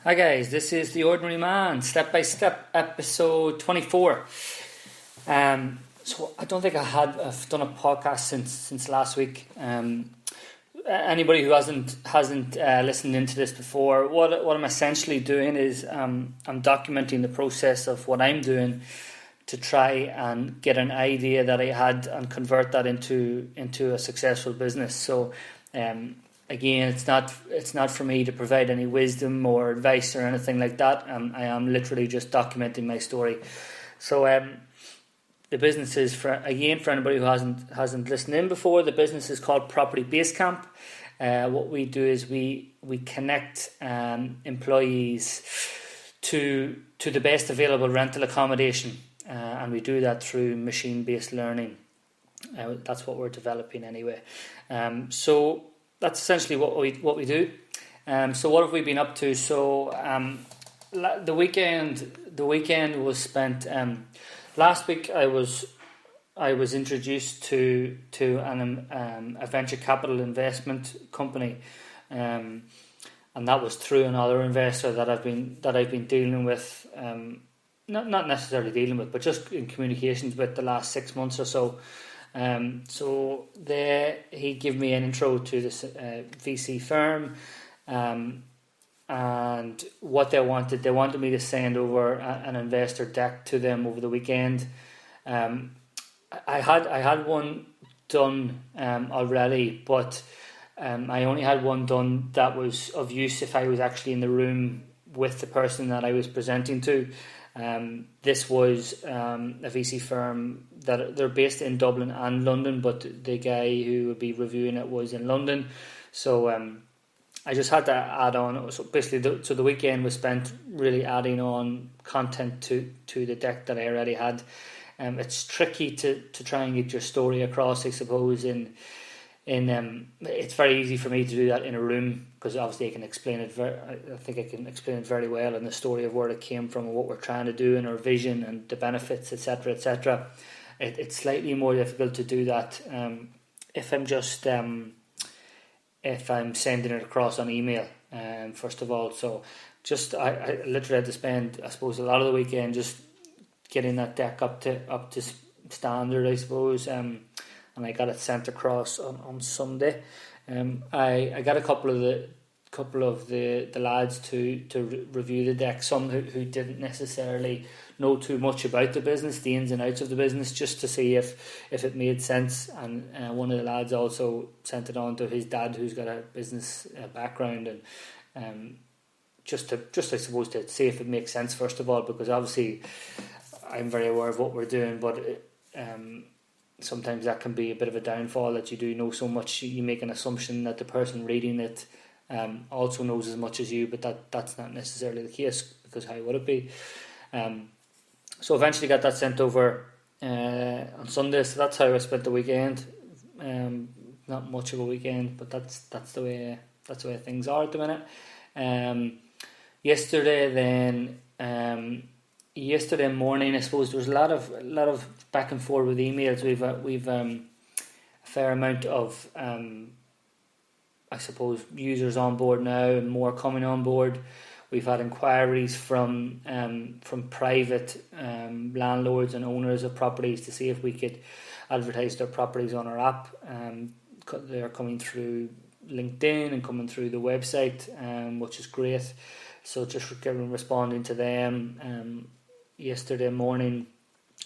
Hi guys, this is The Ordinary Man, Step by Step, episode 24. So I don't think I've done a podcast since last week. Anybody who hasn't listened into this before, what I'm essentially doing is I'm documenting the process of what I'm doing to try and get an idea that I had and convert that into a successful business. So again, it's not for me to provide any wisdom or advice or anything like that. I am literally just documenting my story. So the business is for anybody who hasn't listened in before. The business is called Property Basecamp. What we do is we connect employees to the best available rental accommodation, and we do that through machine-based learning. That's what we're developing anyway. So that's essentially what we do. So what have we been up to? So the weekend was spent. Last week I was introduced to a venture capital investment company, and that was through another investor that I've been dealing with. Not necessarily dealing with, but just in communications with the last 6 months or so. So he gave me an intro to this VC firm, and what they wanted me to send over an investor deck to them over the weekend. I had one done already, but I only had one done that was of use if I was actually in the room with the person that I was presenting to. This was a VC firm that they're based in Dublin and London, but the guy who would be reviewing it was in London. So I just had to add on. So basically, the weekend was spent really adding on content to the deck that I already had. It's tricky to try and get your story across, I suppose. It's very easy for me to do that in a room, because obviously I can explain it. I think I can explain it very well, and the story of where it came from and what we're trying to do and our vision and the benefits, etc., etc. It's slightly more difficult to do that if I'm just if I'm sending it across on email. First of all, so just I literally had to spend, I suppose, a lot of the weekend just getting that deck up to standard, I suppose. And I got it sent across on Sunday. I got a couple of the lads to review the deck. Some who didn't necessarily know too much about the business, the ins and outs of the business, just to see if it made sense. And one of the lads also sent it on to his dad, who's got a business background, and just I suppose to see if it makes sense first of all, because obviously I'm very aware of what we're doing, but sometimes that can be a bit of a downfall, that you do know so much, you make an assumption that the person reading it also knows as much as you, but that's not necessarily the case, because how would it be? So eventually got that sent over on Sunday, so that's how I spent the weekend. Not much of a weekend, but that's the way things are at the minute. Yesterday morning, I suppose there was a lot of back and forth with emails. We've a fair amount of I suppose users on board now, and more coming on board. We've had inquiries from private landlords and owners of properties to see if we could advertise their properties on our app. They're coming through LinkedIn and coming through the website, which is great. So just responding to them. Yesterday morning,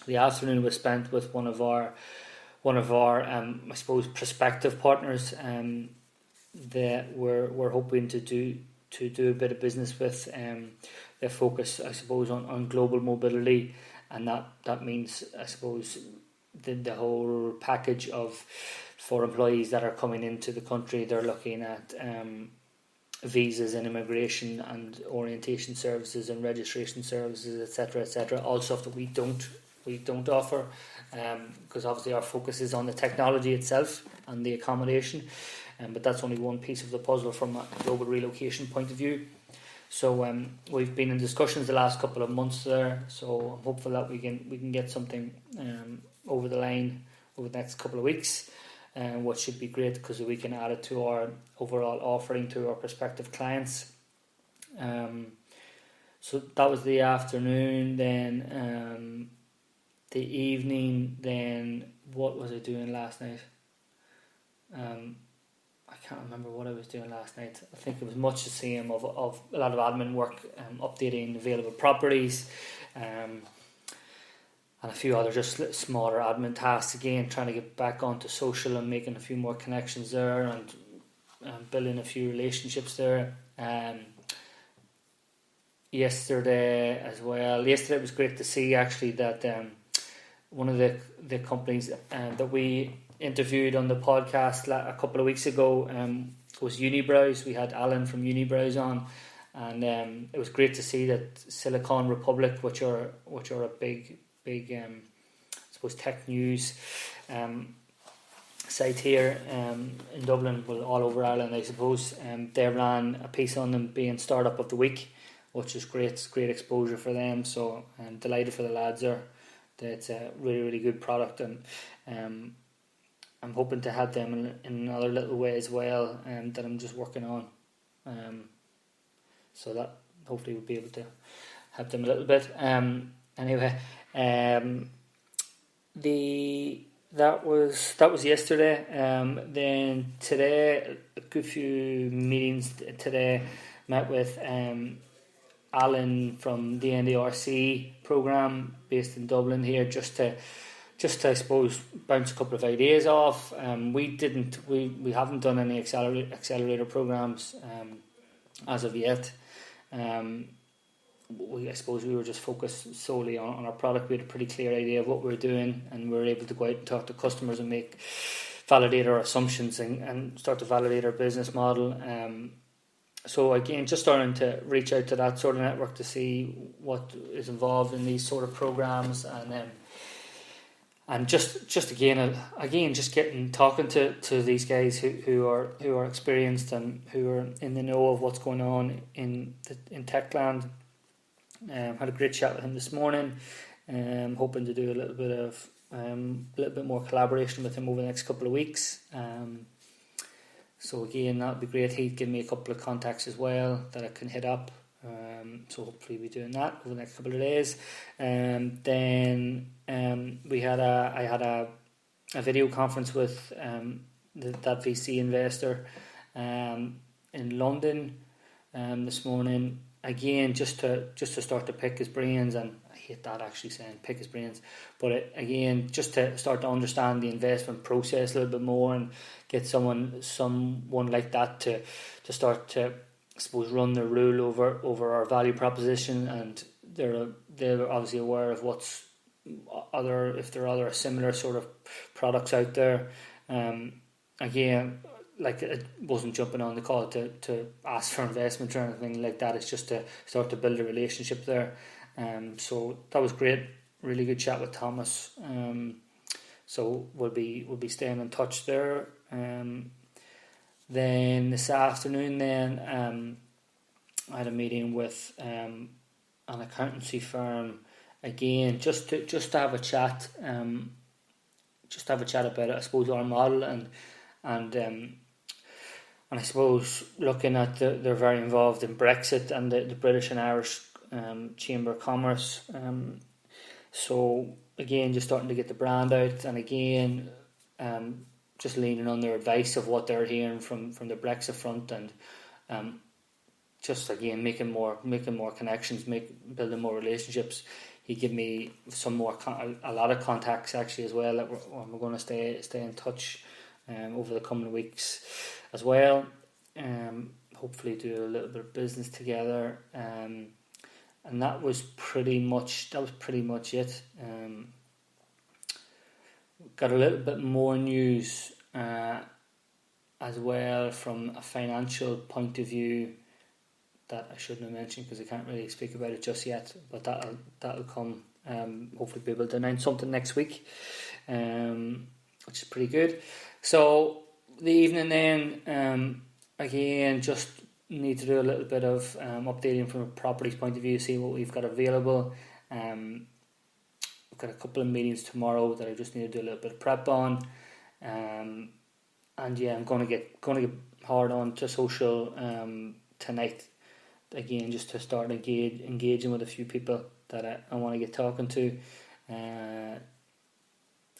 the afternoon was spent with one of our I suppose prospective partners that we're hoping to do a bit of business with. Their focus, I suppose, on global mobility, and that means, I suppose, the whole package for employees that are coming into the country. They're looking at visas and immigration and orientation services and registration services, etc., all stuff that we don't offer, because obviously our focus is on the technology itself and the accommodation, but that's only one piece of the puzzle from a global relocation point of view. So we've been in discussions the last couple of months there, so I'm hopeful that we can get something over the line over the next couple of weeks. What should be great, because we can add it to our overall offering to our prospective clients. So that was the afternoon. Then the evening. Then what was I doing last night? I can't remember what I was doing last night. I think it was much the same of a lot of admin work, updating available properties, and a few other just smaller admin tasks. Again, trying to get back onto social and making a few more connections there, and building a few relationships there. Yesterday as well. Yesterday it was great to see actually that one of the companies that we interviewed on the podcast a couple of weeks ago was UniBrowse. We had Alan from UniBrowse on, and it was great to see that Silicon Republic, which are a big I suppose tech news site here in Dublin, well, all over Ireland I suppose. They ran a piece on them being Startup of the Week, which is great. It's great exposure for them. So I'm delighted for the lads there. It's a really good product, and I'm hoping to have them in another little way as well, that I'm just working on. So that hopefully we'll be able to help them a little bit. Anyway, that was yesterday. Then today, a good few meetings today. Met with Alan from the NDRC programme based in Dublin here, just to I suppose bounce a couple of ideas off. We haven't done any accelerator programs as of yet. I suppose we were just focused solely on our product. We had a pretty clear idea of what we were doing, and we were able to go out and talk to customers and validate our assumptions and start to validate our business model. So again, just starting to reach out to that sort of network to see what is involved in these sort of programs, and just again just talking to these guys who are experienced and who are in the know of what's going on in Techland. Had a great chat with him this morning. Hoping to do a little bit more collaboration with him over the next couple of weeks. So again, that'd be great. He'd give me a couple of contacts as well that I can hit up. So hopefully we'll be doing that over the next couple of days. Then I had a video conference with that VC investor in London this morning. Again, just to start to pick his brains, and I hate that actually saying pick his brains, but again, just to start to understand the investment process a little bit more, and get someone like that to start to, I suppose, run the rule over our value proposition, and they're obviously aware of what's if there are other similar sort of products out there. Again, like, it wasn't jumping on the call to ask for investment or anything like that. It's just to start to build a relationship there. So that was great. Really good chat with Thomas. So we'll be staying in touch there. Then this afternoon, I had a meeting with an accountancy firm again, just to have a chat. Just have a chat about it, I suppose, our model and I suppose looking at they're very involved in Brexit and the British and Irish Chamber of Commerce. So again, just starting to get the brand out, and again, just leaning on their advice of what they're hearing from the Brexit front, and just again making more connections, building more relationships. He gave me a lot of contacts actually as well that we're going to stay in touch over the coming weeks as well. Hopefully do a little bit of business together. And that was pretty much it. Got a little bit more news as well from a financial point of view that I shouldn't have mentioned because I can't really speak about it just yet, but that'll come. Hopefully be able to announce something next week, which is pretty good. So the evening then, again, just need to do a little bit of updating from a properties point of view, see what we've got available. We've got a couple of meetings tomorrow that I just need to do a little bit of prep on, and yeah, I'm going to get hard on to social tonight. again, just to start engaging with a few people that I want to get talking to.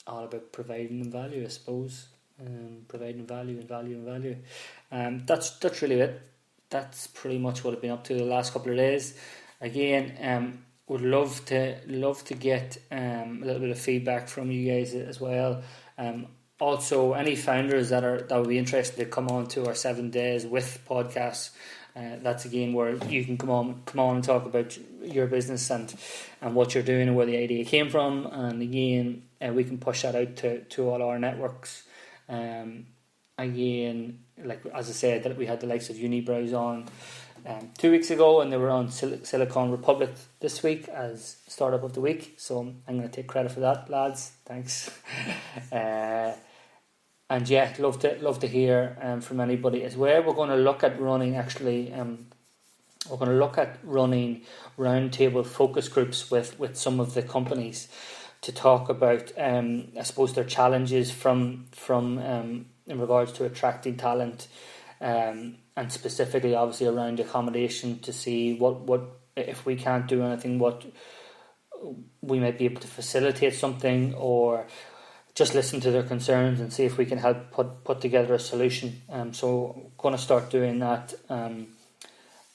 All about providing them value, I suppose. Providing value and value and value. That's really it. That's pretty much what I've been up to the last couple of days. Again, would love to get a little bit of feedback from you guys as well. Also, any founders that would be interested to come on to our 7 days with podcasts. That's again where you can come on and talk about your business and what you're doing and where the idea came from. And again, we can push that out to all our networks. Again, like as I said, that we had the likes of UniBrowse on 2 weeks ago, and they were on Silicon Republic this week as Startup of the Week. So I'm going to take credit for that, lads. Thanks. And yeah, love to hear from anybody as well. We're going to look at running roundtable focus groups with some of the companies to talk about I suppose their challenges from in regards to attracting talent, and specifically obviously around accommodation, to see what if we can't do anything, what we might be able to facilitate something, or just listen to their concerns and see if we can help put together a solution. So going to start doing that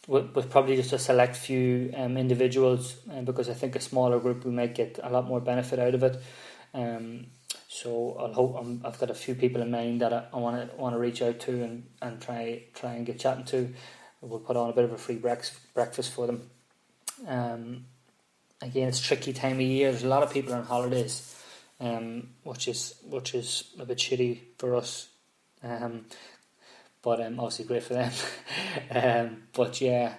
with probably just a select few individuals, because I think a smaller group we might get a lot more benefit out of it. So I've got a few people in mind that I want to reach out to and try and get chatting to. We'll put on a bit of a free breakfast for them. Again, it's a tricky time of year. There's a lot of people on holidays, which is a bit shitty for us. But obviously great for them. But yeah,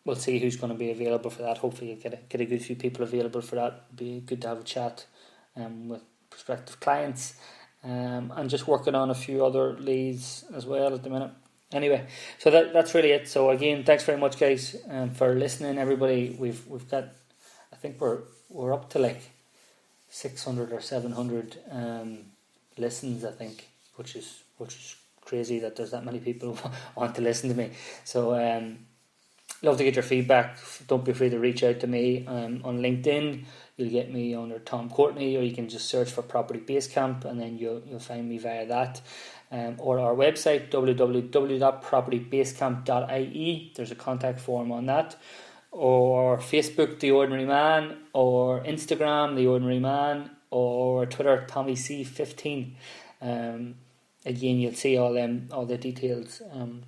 we'll see who's going to be available for that. Hopefully get a good few people available for that. It'd be good to have a chat with prospective clients, and just working on a few other leads as well at the minute. Anyway, so that's really it. So again, thanks very much, guys, for listening. Everybody, we've got, I think we're up to like 600 or 700 listens, I think, which is crazy that there's that many people who want to listen to me. So love to get your feedback. Don't be afraid to reach out to me on LinkedIn. You'll get me under Tom Courtney, or you can just search for Property Basecamp and then you'll find me via that. Or our website, www.propertybasecamp.ie. There's a contact form on that. Or Facebook, The Ordinary Man, or Instagram, The Ordinary Man, or Twitter, TommyC15. Again, you'll see all the details on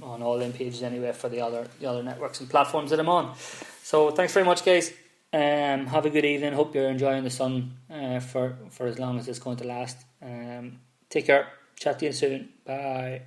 all them pages anyway for the other networks and platforms that I'm on. So thanks very much, guys. Have a good evening. Hope you're enjoying the sun for as long as it's going to last. Take care. Chat to you soon. Bye.